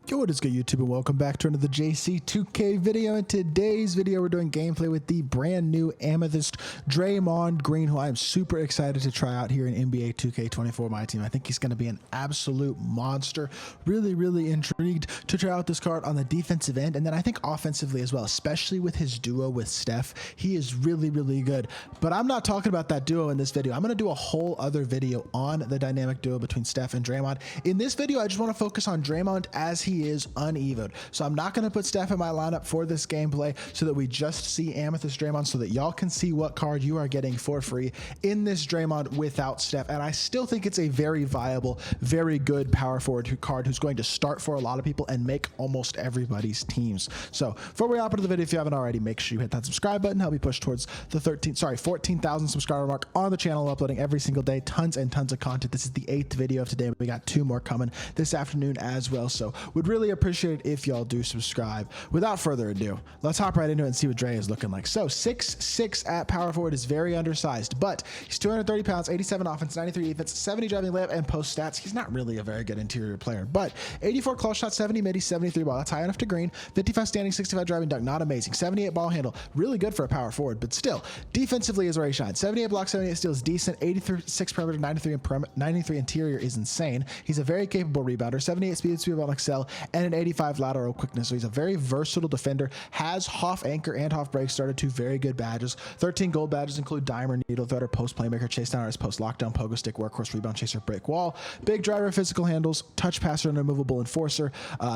Yo, what is good, YouTube, and welcome back to another JC2K video. In today's video, we're doing gameplay with the brand new Amethyst Draymond Green, who I am super excited to try out here in NBA 2K24 MyTEAM. I think he's going to be an absolute monster. Really intrigued to try out this card on the defensive end, and then I think offensively as well, especially with his duo with Steph. He is really good. But I'm not talking about that duo in this video. I'm going to do a whole other video on the dynamic duo between Steph and Draymond. In this video, I just want to focus on Draymond as he is unevened. So I'm not going to put Steph in my lineup for this gameplay so that we just see Amethyst Draymond, so that y'all can see what card you are getting for free in this Draymond without Steph. And I still think it's a very viable, very good power forward card who's going to start for a lot of people and make almost everybody's teams. So before we hop into the video, if you haven't already, make sure you hit that subscribe button. Help me push towards the 14,000 subscriber mark on the channel, uploading every single day, tons and tons of content. This is the 8th video of today. We got 2 more coming this afternoon as well. So would really appreciate it if y'all do subscribe. Without further ado, let's hop right into it and see what Dre is looking like. So 6'6" at power forward is very undersized, but he's 230 pounds, 87 offense, 93 defense, 70 driving layup and post stats. He's not really a very good interior player, but 84 close shot, 70 midi, 73 ball. That's high enough to green. 55 standing, 65 driving dunk. Not amazing. 78 ball handle. Really good for a power forward, but still, defensively is where he shines. 78 blocks, 78 steals, decent. 86 perimeter, 93 interior is insane. He's a very capable rebounder. 78 speed ball excel, and an 85 lateral quickness. So he's a very versatile defender. Has Hoff anchor and Hoff break started, 2 very good badges. 13 gold badges include dimer, needle threader, post playmaker, chase down artist, post lockdown, pogo stick, workhorse, rebound chaser, break wall, big driver, physical handles, touch passer, and immovable enforcer.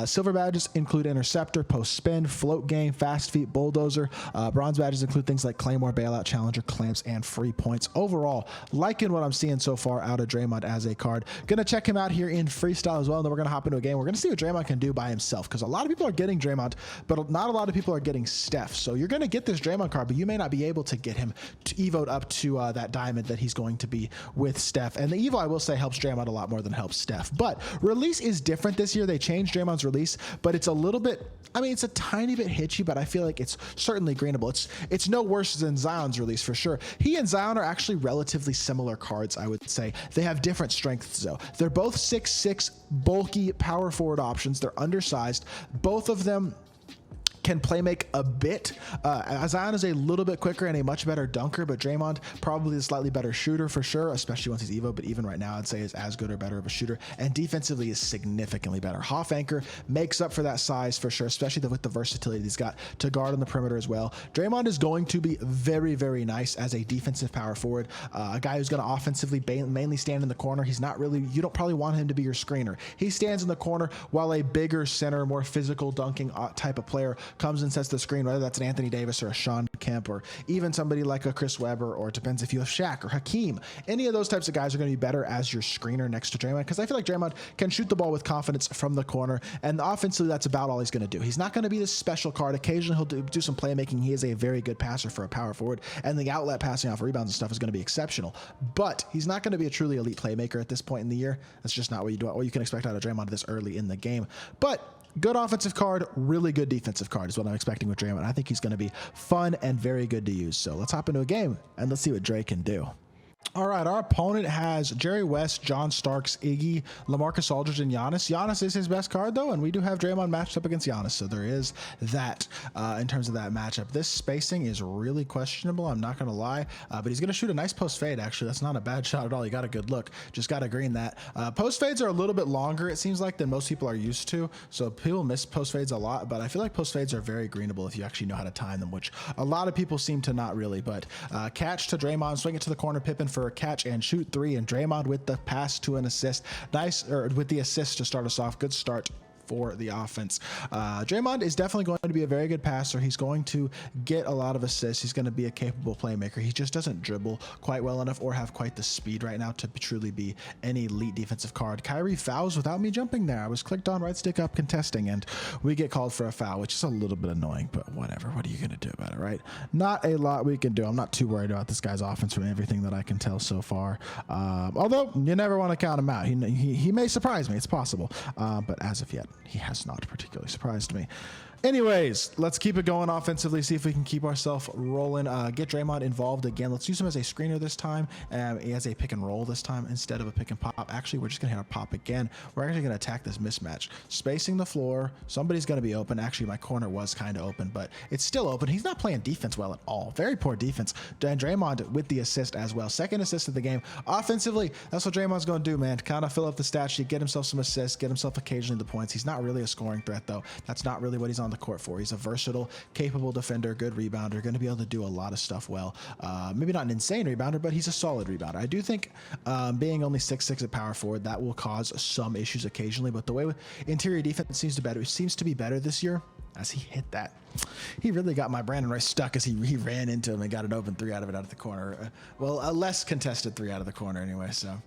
Silver badges include interceptor, post spin, float game, fast feet, bulldozer. Bronze badges include things like claymore, bailout, challenger, clamps, and free points. Overall, liking what I'm seeing so far out of Draymond as a card. Gonna check him out here in freestyle as well, and then we're gonna hop into a game. We're gonna see what Draymond can do by himself, because a lot of people are getting Draymond, but not a lot of people are getting Steph. So you're going to get this Draymond card, but you may not be able to get him to evote up to that diamond that he's going to be with Steph. And the evo, I will say, helps Draymond a lot more than helps Steph. But release is different this year. They changed Draymond's release, but it's a little bit, I mean, it's a tiny bit hitchy, but I feel like it's certainly greenable. It's no worse than Zion's release for sure. He and Zion are actually relatively similar cards, I would say. They have different strengths though. They're both 6'6", bulky power forward options. They're undersized. Both of them can play make a bit. Zion is a little bit quicker and a much better dunker, but Draymond probably a slightly better shooter for sure, especially once he's Evo, but even right now I'd say is as good or better of a shooter, and defensively is significantly better. Hoff anchor makes up for that size for sure, especially with the versatility he's got to guard on the perimeter as well. Draymond is going to be very nice as a defensive power forward, a guy who's going to offensively mainly stand in the corner. He's not really, you don't probably want him to be your screener. He stands in the corner while a bigger center, more physical dunking type of player comes and sets the screen, whether that's an Anthony Davis or a Sean Kemp or even somebody like a Chris Webber, or it depends if you have Shaq or Hakeem. Any of those types of guys are going to be better as your screener next to Draymond, because I feel like Draymond can shoot the ball with confidence from the corner, and offensively that's about all he's going to do. He's not going to be this special card. Occasionally he'll do some playmaking. He is a very good passer for a power forward, and the outlet passing off rebounds and stuff is going to be exceptional, but he's not going to be a truly elite playmaker at this point in the year. That's just not what you can expect out of Draymond this early in the game. But good offensive card, really good defensive card is what I'm expecting with Draymond. I think he's going to be fun and very good to use. So let's hop into a game and let's see what Dre can do. All right, our opponent has Jerry West, John Starks, Iggy, LaMarcus Aldridge, and Giannis. Giannis is his best card, though, and we do have Draymond matched up against Giannis, so there is that in terms of that matchup. This spacing is really questionable, I'm not going to lie, but he's going to shoot a nice post fade, actually. That's not a bad shot at all. You got a good look. Just got to green that. Post fades are a little bit longer, it seems like, than most people are used to, so people miss post fades a lot, but I feel like post fades are very greenable if you actually know how to time them, which a lot of people seem to not really. But catch to Draymond, swing it to the corner, Pippen for a catch and shoot 3, and Draymond with the pass to an assist. Nice, or with the assist to start us off. Good start for the offense. Draymond is definitely going to be a very good passer. He's going to get a lot of assists. He's going to be a capable playmaker. He just doesn't dribble quite well enough or have quite the speed right now to truly be an elite defensive card. Kyrie fouls without me jumping there. I was clicked on right stick up contesting, and we get called for a foul, which is a little bit annoying, but whatever. What are you going to do about it, right? Not a lot we can do. I'm not too worried about this guy's offense from everything that I can tell so far. Although you never want to count him out. He may surprise me. It's possible. But as of yet, he has not particularly surprised me. Anyways, let's keep it going offensively, see if we can keep ourselves rolling. Get Draymond involved again. Let's use him as a screener this time, as a pick and roll this time instead of a pick and pop. Actually, we're just going to hit our pop again. We're actually going to attack this mismatch. Spacing the floor. Somebody's going to be open. Actually, my corner was kind of open, but it's still open. He's not playing defense well at all. Very poor defense. And Draymond with the assist as well. Second assist of the game. Offensively, that's what Draymond's going to do, man. Kind of fill up the stat sheet, get himself some assists, get himself occasionally the points. He's not really a scoring threat, though. That's not really what he's on the court for. He's a versatile, capable defender, good rebounder, going to be able to do a lot of stuff well. Maybe not an insane rebounder, but he's a solid rebounder. I do think being only 6'6" at power forward, that will cause some issues occasionally, but the way interior defense seems to be better this year. As he hit that, he really got my Brandon Royce stuck as he ran into him and got an open three out of the corner. Well, a less contested three out of the corner anyway, so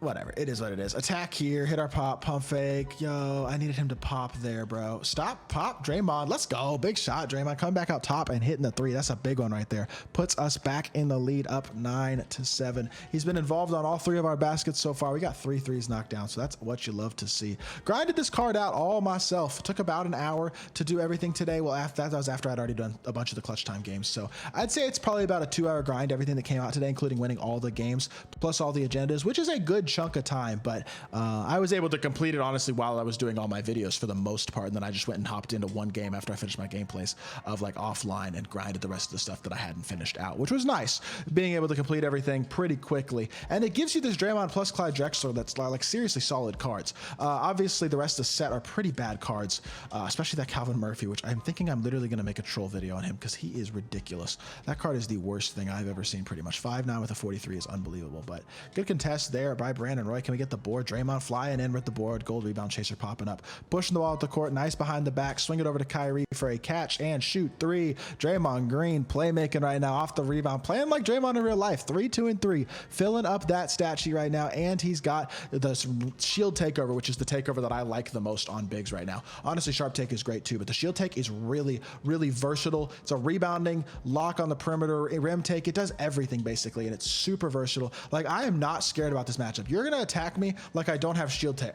whatever. It is what it is. Attack here. Hit our pop. Pump fake. Yo, I needed him to pop there, bro. Stop. Pop. Draymond. Let's go. Big shot, Draymond. Come back out top and hitting the three. That's a big one right there. Puts us back in the lead, up 9-7. He's been involved on all three of our baskets so far. We got 3 threes knocked down, so that's what you love to see. Grinded this card out all myself. Took about an hour to do everything today. Well, after that was after I'd already done a bunch of the clutch time games. So I'd say it's probably about a 2-hour grind, everything that came out today, including winning all the games, plus all the agendas, which is a good chunk of time, but I was able to complete it honestly while I was doing all my videos for the most part, and then I just went and hopped into one game after I finished my gameplays of like offline and grinded the rest of the stuff that I hadn't finished out, which was nice, being able to complete everything pretty quickly. And it gives you this Draymond plus Clyde Drexler that's like seriously solid cards. Obviously the rest of the set are pretty bad cards, especially that Calvin Murphy, which I'm thinking I'm literally going to make a troll video on him because he is ridiculous. That card is the worst thing I've ever seen pretty much. 5'9" with a 43 is unbelievable, but good contest there by Brandon Roy. Can we get the board? Draymond flying in with the board. Gold rebound chaser popping up. Pushing the ball at the court. Nice behind the back. Swing it over to Kyrie for a catch and shoot three. Draymond Green playmaking right now off the rebound. Playing like Draymond in real life. 3, 2, and 3. Filling up that stat sheet right now. And he's got the shield takeover, which is the takeover that I like the most on bigs right now. Honestly, sharp take is great too, but the shield take is really, really versatile. It's a rebounding, lock on the perimeter, rim take. It does everything basically, and it's super versatile. Like, I am not scared about this matchup. You're going to attack me like I don't have shield take.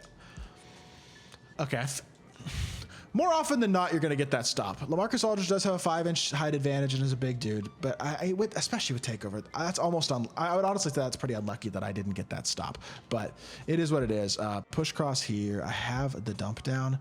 Okay. More often than not, you're going to get that stop. LaMarcus Aldridge does have a 5-inch height advantage and is a big dude, but especially with takeover, that's almost I would honestly say that's pretty unlucky that I didn't get that stop, but it is what it is. Push cross here. I have the dump down.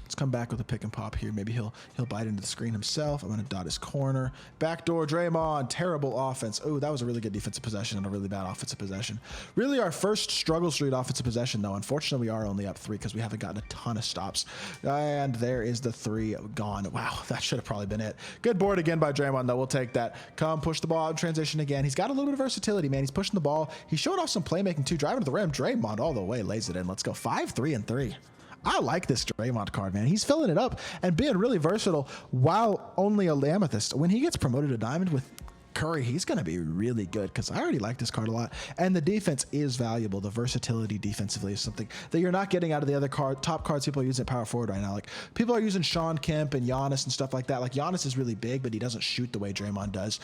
Let's come back with a pick and pop here. Maybe he'll bite into the screen himself. I'm going to dot his corner. Backdoor Draymond. Terrible offense. Oh, that was a really good defensive possession and a really bad offensive possession. Really our first struggle street offensive possession, though. Unfortunately, we are only up 3 because we haven't gotten a ton of stops. And there is the 3 gone. Wow, that should have probably been it. Good board again by Draymond, though. We'll take that. Come push the ball out in transition again. He's got a little bit of versatility, man. He's pushing the ball. He's showing off some playmaking, too. Driving to the rim. Draymond all the way. Lays it in. Let's go. 5, 3, and 3. I like this Draymond card, man. He's filling it up and being really versatile while only a amethyst. When he gets promoted to diamond with Curry, he's going to be really good because I already like this card a lot. And the defense is valuable. The versatility defensively is something that you're not getting out of the other top cards people are using at power forward right now. Like, people are using Sean Kemp and Giannis and stuff like that. Like, Giannis is really big, but he doesn't shoot the way Draymond does.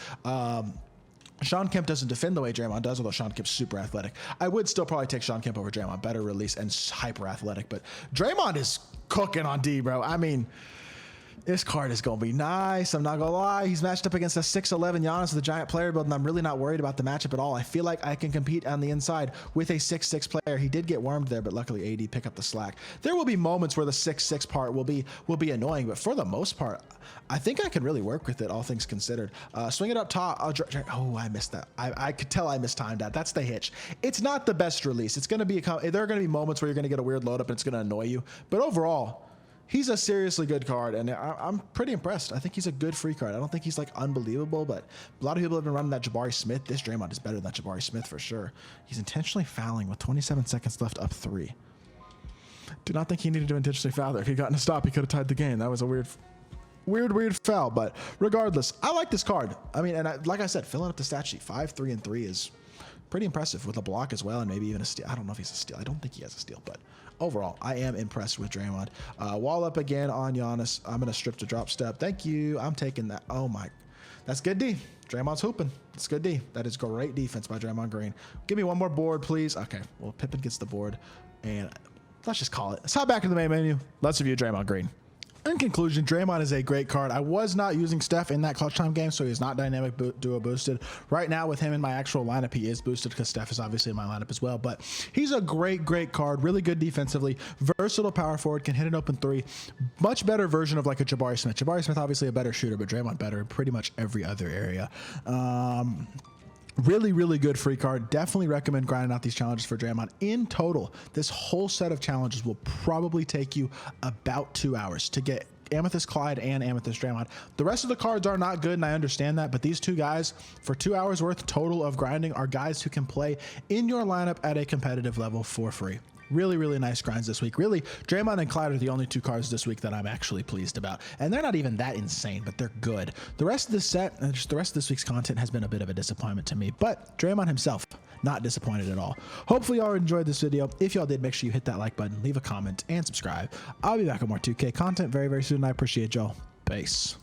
Sean Kemp doesn't defend the way Draymond does, although Sean Kemp's super athletic. I would still probably take Sean Kemp over Draymond. Better release and hyper athletic, but Draymond is cooking on D, bro. I mean, this card is going to be nice. I'm not going to lie. He's matched up against a 6'11 Giannis with a giant player build, and I'm really not worried about the matchup at all. I feel like I can compete on the inside with a 6'6 player. He did get wormed there, but luckily AD picked up the slack. There will be moments where the 6'6 part will be annoying, but for the most part, I think I can really work with it, all things considered. Swing it up top. Oh, I missed that. I could tell I mistimed that. That's the hitch. It's not the best release. It's going to be there are going to be moments where you're going to get a weird load up and it's going to annoy you, but overall, he's a seriously good card, and I'm pretty impressed. I think he's a good free card. I don't think he's like unbelievable, but a lot of people have been running that Jabari Smith. This Draymond is better than that Jabari Smith for sure. He's intentionally fouling with 27 seconds left, up 3. Do not think he needed to intentionally foul there. If he'd gotten a stop, he could have tied the game. That was a weird foul, but regardless, I like this card. I mean, and like I said, filling up the stat sheet, 5, 3, and 3 is pretty impressive with a block as well, and maybe even a steal. I don't know if he's a steal. I don't think he has a steal, but overall, I am impressed with Draymond. Wall up again on Giannis. I'm going to strip to drop step. Thank you. I'm taking that. Oh, my. That's good D. Draymond's hooping. It's good D. That is great defense by Draymond Green. Give me one more board, please. Okay, well, Pippen gets the board, and let's just call it. Let's hop back into the main menu. Let's review Draymond Green. In conclusion, Draymond is a great card. I was not using Steph in that clutch time game, so he's not dynamic duo boosted. Right now with him in my actual lineup, he is boosted because Steph is obviously in my lineup as well. But he's a great card. Really good defensively. Versatile power forward. Can hit an open three. Much better version of like a Jabari Smith. Jabari Smith obviously a better shooter, but Draymond better in pretty much every other area. Really good free card. Definitely recommend grinding out these challenges for Draymond. In total, this whole set of challenges will probably take you about 2 hours to get Amethyst Clyde and Amethyst Draymond. The rest of the cards are not good, and I understand that, but these two guys, for 2 hours worth total of grinding, are guys who can play in your lineup at a competitive level for free. Really nice grinds this week. Really, Draymond and Clyde are the only two cards this week that I'm actually pleased about. And they're not even that insane, but they're good. The rest of this set, and just the rest of this week's content has been a bit of a disappointment to me. But Draymond himself, not disappointed at all. Hopefully y'all enjoyed this video. If y'all did, make sure you hit that like button, leave a comment, and subscribe. I'll be back with more 2K content very soon. I appreciate y'all. Peace.